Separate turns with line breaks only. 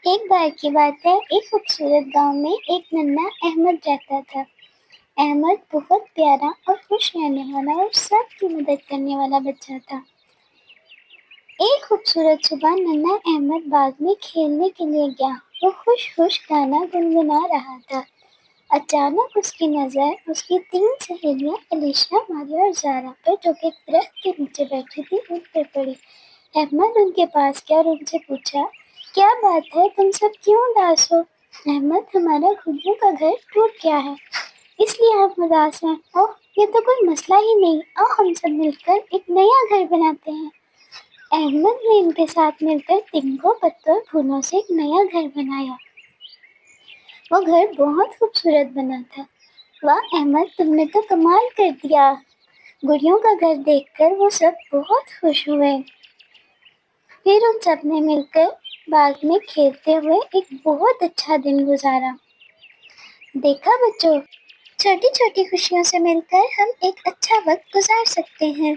ایک بار کی بات ہے، ایک خوبصورت گاؤں میں ایک ننھا احمد رہتا تھا۔ احمد بہت پیارا اور خوش رہنے والا اور سب کی مدد کرنے والا بچہ تھا۔ ایک خوبصورت صبح ننھا احمد باغ میں کھیلنے کے لیے گیا۔ وہ خوش خوش گانا گنگنا رہا تھا۔ اچانک اس کی نظر اس کی 3 سہیلیاں علیشا، ماریہ اور زارا پر، جو کہ ایک درخت کے نیچے بیٹھی تھی، ان پر پڑی۔ احمد ان کے پاس گیا اور ان سے پوچھا، کیا بات ہے، تم سب کیوں اداس ہو؟ احمد، ہمارا گھوڑیوں کا گھر ٹوٹ گیا ہے، اس لیے ہم اداس ہیں۔ اوہ، یہ تو کوئی مسئلہ ہی نہیں، آؤ ہم سب مل کر ایک نیا گھر بناتے ہیں۔ احمد نے ان کے ساتھ مل کر تنگوں، پتوں اور پھولوں سے ایک نیا گھر بنایا۔ وہ گھر بہت خوبصورت بنا تھا۔ واہ احمد، تم نے تو کمال کر دیا! گڑیوں کا گھر دیکھ کر وہ سب بہت خوش ہوئے۔ پھر ان سب نے مل کر باغ میں کھیلتے ہوئے ایک بہت اچھا دن گزارا۔ دیکھا بچوں، چھوٹی چھوٹی خوشیوں سے مل کر ہم ایک اچھا وقت گزار سکتے ہیں۔